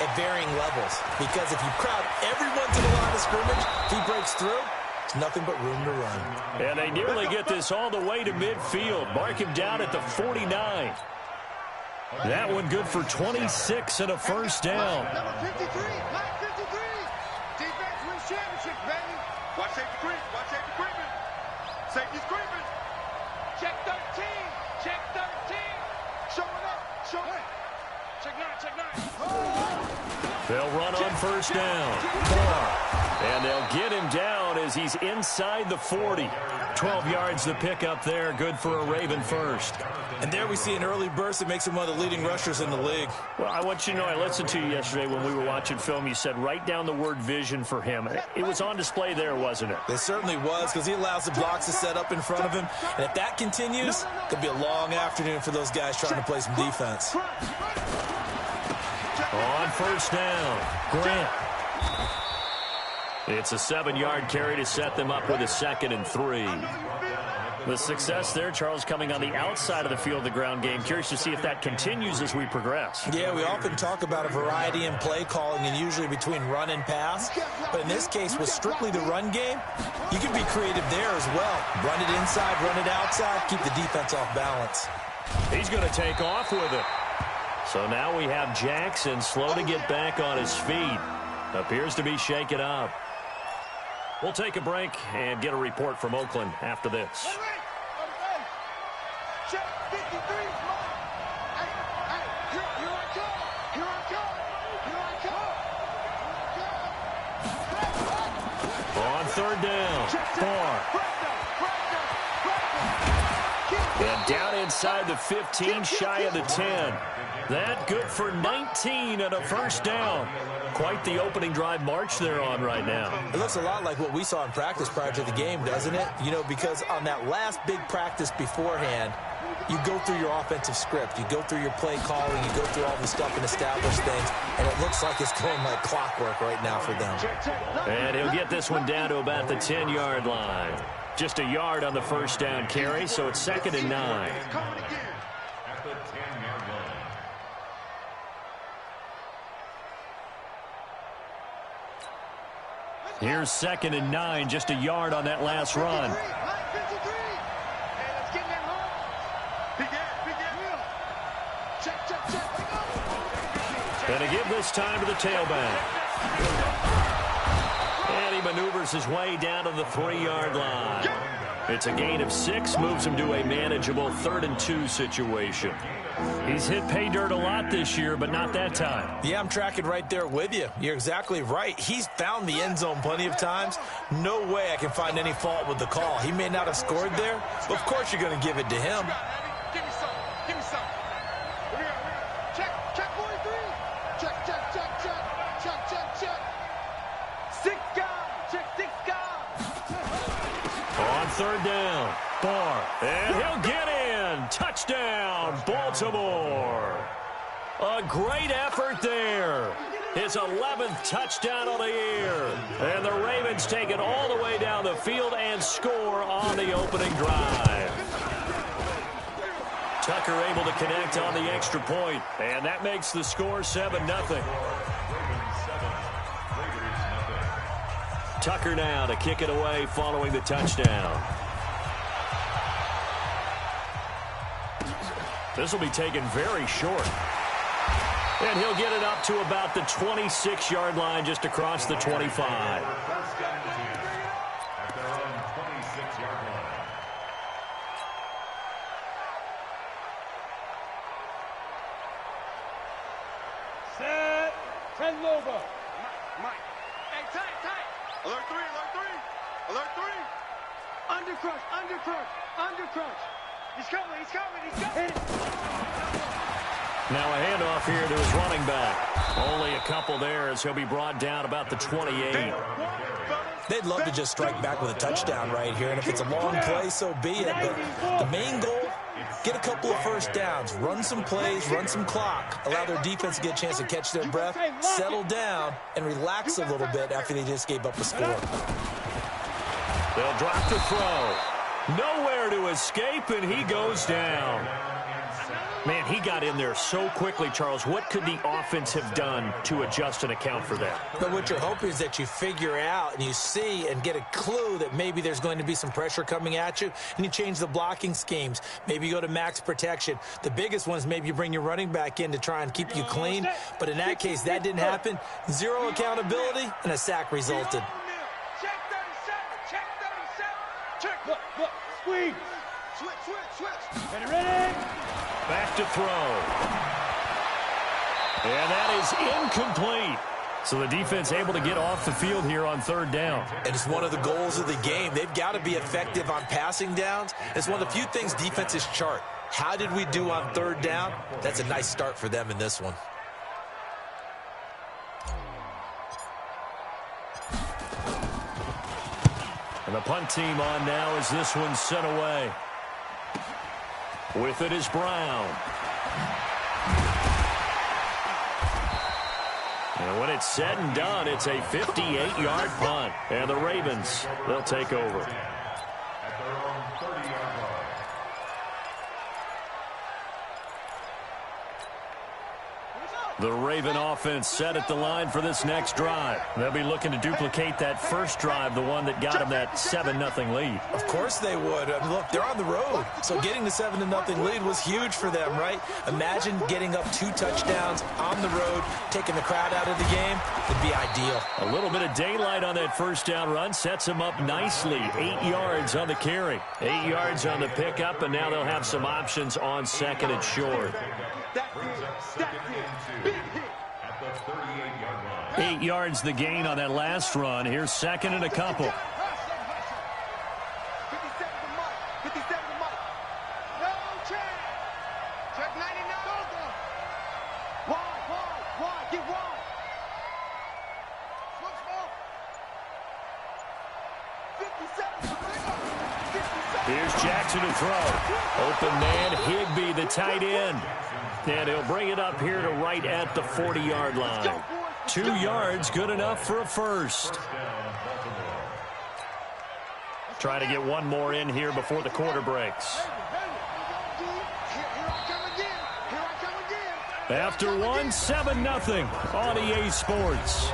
at varying levels, because if you crowd everyone to the line of scrimmage, if he breaks through, it's nothing but room to run. And they nearly get this all the way to midfield. Mark him down at the 49. That one good for 26 and a first down. Number 53, line 53. Defense wins championship, baby. Watch safety creep. Watch safety creeping. Safety's creeping. Check 13. Check 13. Showing up. Showing up. Check 9. Check 9. They'll run on first down. And they'll get him down as he's inside the 40. 12 yards to pick up there. Good for a Raven first. And there we see an early burst that makes him one of the leading rushers in the league. Well, I want you to know, I listened to you yesterday when we were watching film. You said write down the word vision for him. It was on display there, wasn't it? It certainly was, because he allows the blocks to set up in front of him. And if that continues, it could be a long afternoon for those guys trying to play some defense. On first down, Grant. It's a 7-yard carry to set them up with a 2nd and 3. The success there, Charles, coming on the outside of the field, the ground game. Curious to see if that continues as we progress. Yeah, we often talk about a variety in play calling and usually between run and pass. But in this case, with strictly the run game, you can be creative there as well. Run it inside, run it outside, keep the defense off balance. He's going to take off with it. So now we have Jackson slow to get back on his feet. appears to be shaken up. We'll take a break and get a report from Oakland after this. On third down, Barr. And down inside the 15, shy of the 10. That good for 19 and a first down. Quite the opening drive march they're on right now. It looks a lot like what we saw in practice prior to the game, doesn't it? You know, because on that last big practice beforehand, you go through your offensive script. You go through your play calling. You go through all the stuff and establish things. And it looks like it's going like clockwork right now for them. And he'll get this one down to about the 10-yard line. Just a yard on the first down carry, so it's 2nd and 9. At the 10-yard line. Here's 2nd and 9, just a yard on that last run. Gonna give this time to the tailback. And he maneuvers his way down to the 3-yard line. It's a gain of 6, moves him to a manageable 3rd and 2 situation. He's hit pay dirt a lot this year, but not that time. Yeah, I'm tracking right there with you. You're exactly right. He's found the end zone plenty of times. No way I can find any fault with the call. He may not have scored there, but of course you're going to give it to him. Give me some. Give me some. Check 43. Check. Check. 6 guys. Check 6 guys. On third down, Barr. And he'll get in. Touchdown, Baltimore. A great effort there. His 11th touchdown of the year. And the Ravens take it all the way down the field and score on the opening drive. Tucker able to connect on the extra point, and that makes the score 7-0. Tucker now to kick it away following the touchdown. This will be taken very short. And he'll get it up to about the 26-yard line, just across the 25. At their own 26-yard line. Set. 10 over. Mike. Hey, tight. Alert 3. Alert 3. Undercrush. He's coming. Hit it. Now a handoff here to his running back. Only a couple there as he'll be brought down about the 28. They'd love to just strike back with a touchdown right here, and if it's a long play, so be it. But the main goal, get a couple of first downs, run some plays, run some clock, allow their defense to get a chance to catch their breath, settle down, and relax a little bit after they just gave up a score. They'll drop the throw. Nowhere to escape, and he goes down. Man, he got in there so quickly, Charles. What could the offense have done to adjust and account for that? But what you're hoping is that you figure out and you see and get a clue that maybe there's going to be some pressure coming at you, and you change the blocking schemes. Maybe you go to max protection. The biggest one is maybe you bring your running back in to try and keep you clean. But in that case, that didn't happen. Zero accountability, and a sack resulted. Look, squeeze. Switch. Ready? Back to throw. And that is incomplete. So the defense able to get off the field here on third down. And it's one of the goals of the game. They've got to be effective on passing downs. It's one of the few things defenses chart. How did we do on third down? That's a nice start for them in this one. And the punt team on now as this one's sent away. With it is Brown. And when it's said and done, it's a 58-yard punt. And the Ravens, they'll take over. At their own 30-yard line. The Raven offense set at the line for this next drive. They'll be looking to duplicate that first drive, the one that got them that 7-0 lead. Of course they would. I mean, look, they're on the road, so getting the 7-0 lead was huge for them, right? Imagine getting up 2 touchdowns on the road, taking the crowd out of the game. It'd be ideal. A little bit of daylight on that first down run sets them up nicely. 8 yards on the carry, 8 yards on the pickup, and now they'll have some options on 2nd and short. 8 yards the gain on that last run. Here's 2nd and a couple. Here's Jackson to throw. Open man, Higbee, the tight end. And he'll bring it up here to right at the 40-yard line. 2 yards, good enough for a first. Try to get one more in here before the quarter breaks. After one, 7-0 on EA Sports.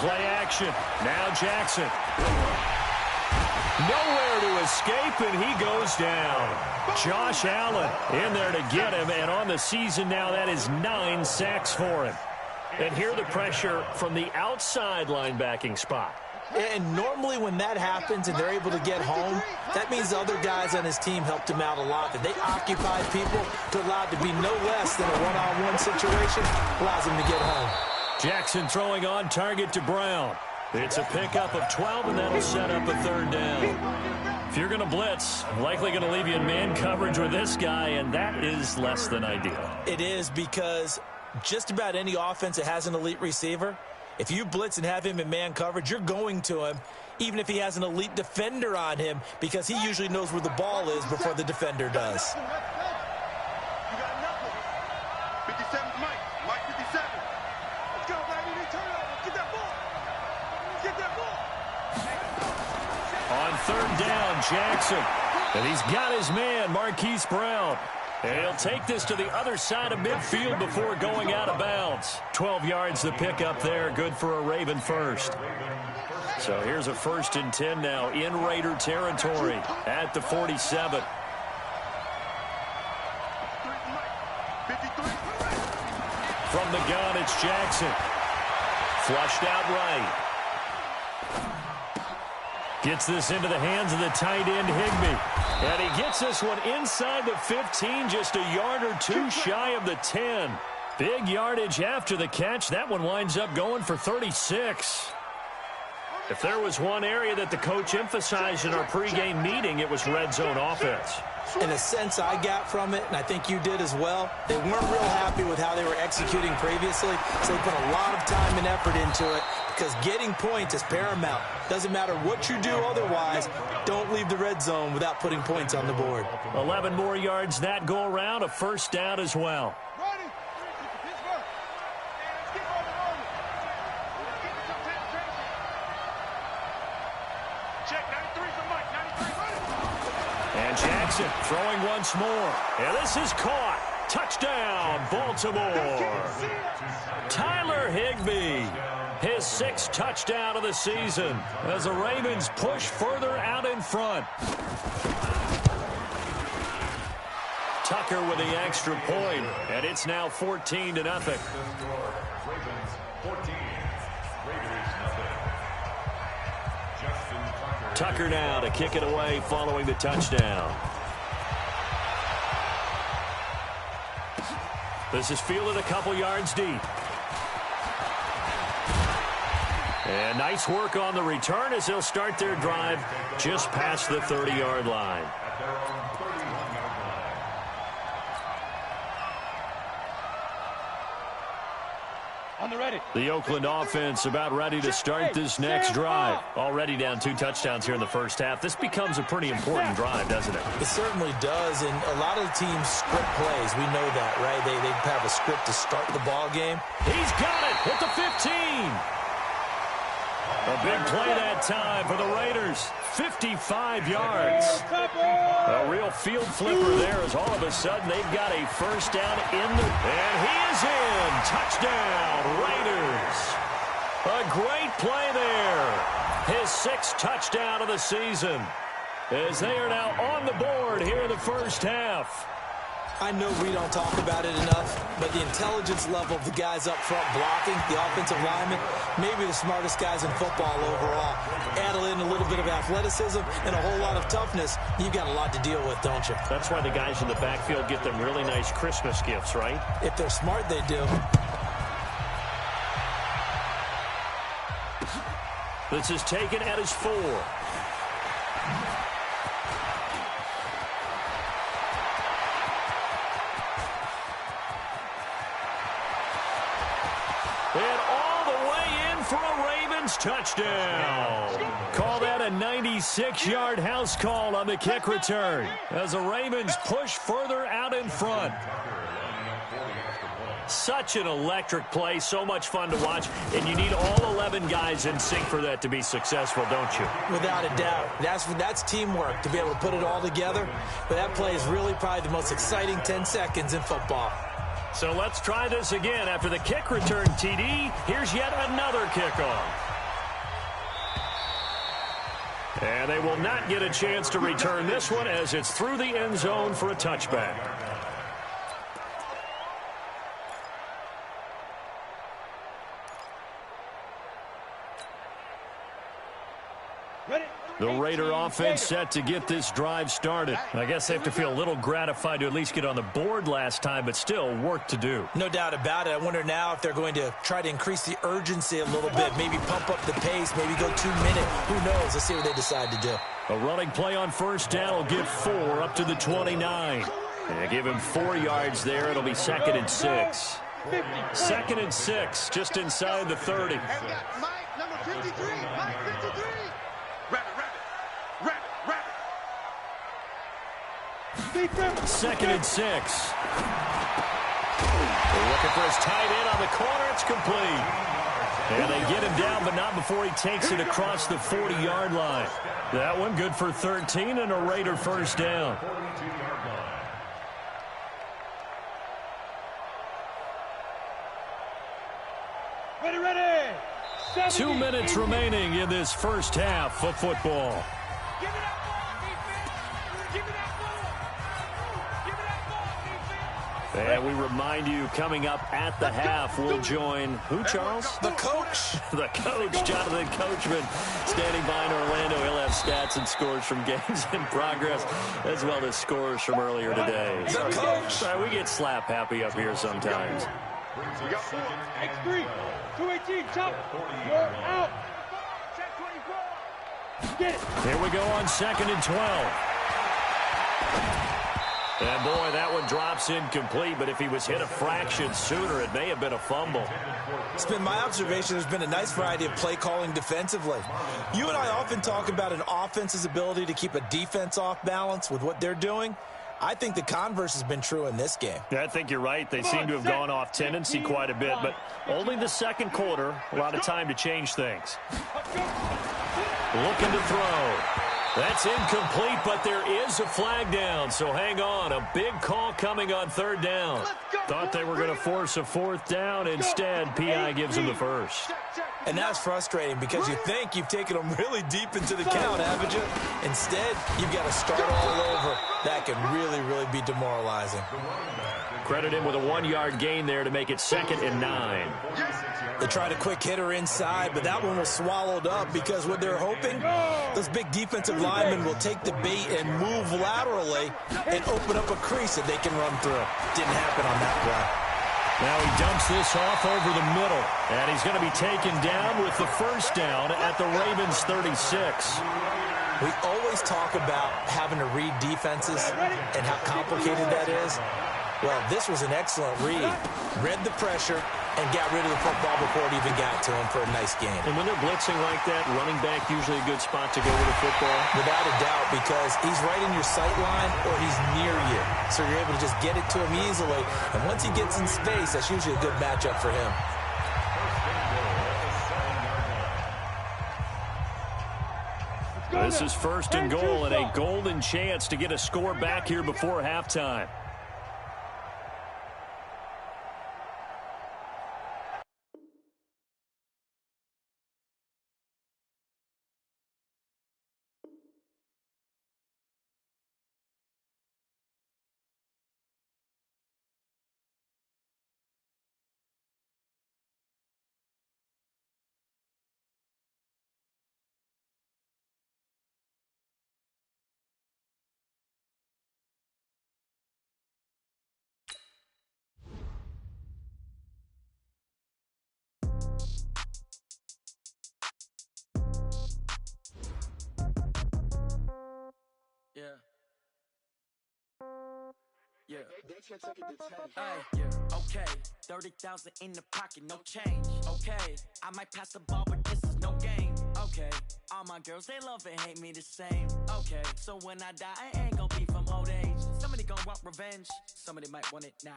Play action. Now Jackson. Nowhere to escape, and he goes down. Josh Allen in there to get him, and on the season now, that is 9 sacks for him. And here the pressure from the outside linebacking spot. And normally when that happens and they're able to get home, that means the other guys on his team helped him out a lot. That they occupied people to allow it to be no less than a one-on-one situation, allows him to get home. Jackson throwing on target to Brown. It's a pickup of 12, and that'll set up a 3rd down. If you're going to blitz, likely going to leave you in man coverage with this guy, and that is less than ideal. It is, because just about any offense that has an elite receiver, if you blitz and have him in man coverage, you're going to him, even if he has an elite defender on him, because he usually knows where the ball is before the defender does. On 3rd down, Jackson. And he's got his man, Marquise Brown. And he'll take this to the other side of midfield before going out of bounds. 12 yards the pickup there, good for a Raven first. So here's a 1st and 10 now in Raider territory at the 47. From the gun, it's Jackson. Flushed out right. Gets this into the hands of the tight end, Higbee. And he gets this one inside the 15, just a yard or 2 shy of the 10. Big yardage after the catch. That one winds up going for 36. If there was one area that the coach emphasized in our pregame meeting, it was red zone offense. In a sense I got from it, and I think you did as well, they weren't real happy with how they were executing previously, so they put a lot of time and effort into it, because getting points is paramount. Doesn't matter what you do otherwise, don't leave the red zone without putting points on the board. 11 more yards that go around, a 1st down as well. And Jackson throwing once more. And this is caught. Touchdown, Baltimore. Tyler Higbee, his 6th touchdown of the season as the Ravens push further out in front. Tucker with the extra point, and it's now 14-0. Ravens 14, Raiders nothing. Tucker now to kick it away following the touchdown. This is fielded a couple yards deep. And nice work on the return as they'll start their drive just past the 30-yard line. The Oakland offense about ready to start this next drive. Already down 2 touchdowns here in the first half. This becomes a pretty important drive, doesn't it? It certainly does, and a lot of the teams script plays. We know that, right? They have a script to start the ball game. He's got it at the 15. A big play that time for the Raiders. 55 yards. A real field flipper there as all of a sudden they've got a first down and he is in. Touchdown, Raiders. A great play there. His 6th touchdown of the season as they are now on the board here in the first half. I know we don't talk about it enough, but the intelligence level of the guys up front blocking, the offensive linemen, maybe the smartest guys in football overall. Add in a little bit of athleticism and a whole lot of toughness, you've got a lot to deal with, don't you? That's why the guys in the backfield get them really nice Christmas gifts, right? If they're smart, they do. This is taken at his 4. And all the way in for a Ravens touchdown. Call that a 96-yard house call on the kick return as the Ravens push further out in front. Such an electric play, so much fun to watch, and you need all 11 guys in sync for that to be successful, don't you? Without a doubt. That's teamwork, to be able to put it all together. But that play is really probably the most exciting 10 seconds in football. So let's try this again. After the kick return, TD, here's yet another kickoff. And they will not get a chance to return this one as it's through the end zone for a touchback. The Raider offense set to get this drive started. I guess they have to feel a little gratified to at least get on the board last time, but still work to do. No doubt about it. I wonder now if they're going to try to increase the urgency a little bit, maybe pump up the pace, maybe go 2 minute. Who knows? Let's see what they decide to do. A running play on first down will get 4 up to the 29. And give him 4 yards there. It'll be 2nd and 6. 2nd and 6, just inside the 30. Mike, number 53. Mike, 53. Second and 6. They're looking for his tight end on the corner. It's complete. And they get him down, but not before he takes it across the 40-yard line. That one good for 13 and a Raider first down. Ready. 2 minutes remaining in this first half of football. And we remind you, coming up at the half, we'll join who, Charles? The coach. The coach, Jonathan Coachman, standing by in Orlando. He'll have stats and scores from games in progress, as well as scores from earlier today. The coach. We get slap happy up here sometimes. We got 4. X3. 218. Chop. You're out. Check 24. Get it. Here we go on 2nd and 12. And, boy, that one drops incomplete, but if he was hit a fraction sooner, it may have been a fumble. It's been my observation there's been a nice variety of play calling defensively. You and I often talk about an offense's ability to keep a defense off balance with what they're doing. I think the converse has been true in this game. Yeah, I think you're right. They seem to have gone off tendency quite a bit, but only the second quarter, a lot of time to change things. Looking to throw. That's incomplete, but there is a flag down, so hang on. A big call coming on 3rd down. Thought they were going to force a 4th down. Instead, P.I. gives them the first. And that's frustrating because you think you've taken them really deep into the count, haven't you? Instead, you've got to start all over. That can really, really be demoralizing. Credit him with a 1-yard gain there to make it 2nd and 9. They tried a quick hitter inside, but that one was swallowed up because what they're hoping, those big defensive linemen will take the bait and move laterally and open up a crease that they can run through. Didn't happen on that play. Now he dumps this off over the middle, and he's going to be taken down with the first down at the Ravens 36. We always talk about having to read defenses and how complicated that is. Well, this was an excellent read. Read the pressure, and got rid of the football before it even got to him for a nice game. And when they're blitzing like that, running back usually a good spot to go with the football? Without a doubt, because he's right in your sight line or he's near you. So you're able to just get it to him easily. And once he gets in space, that's usually a good matchup for him. This is first and goal and a golden chance to get a score back here before halftime. Okay, 30,000 in the pocket, no change. Okay, I might pass the ball, but this is no game. Okay, all my girls, they love and hate me the same. Okay, so when I die, I ain't gonna be from old age. Somebody gonna want revenge, somebody might want it now.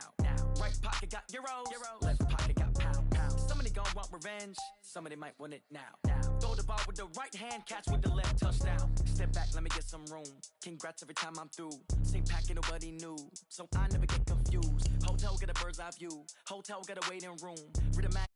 Right pocket got euros, left pocket got pounds. Somebody gonna want revenge, somebody might want it now. Throw the ball with the right hand, catch with the left, touchdown. Step back, let me get some room. Congrats every time I'm through. Same packet, nobody knew, so I never get confused. Hotel get a bird's eye view. Hotel get a waiting room. Read a mag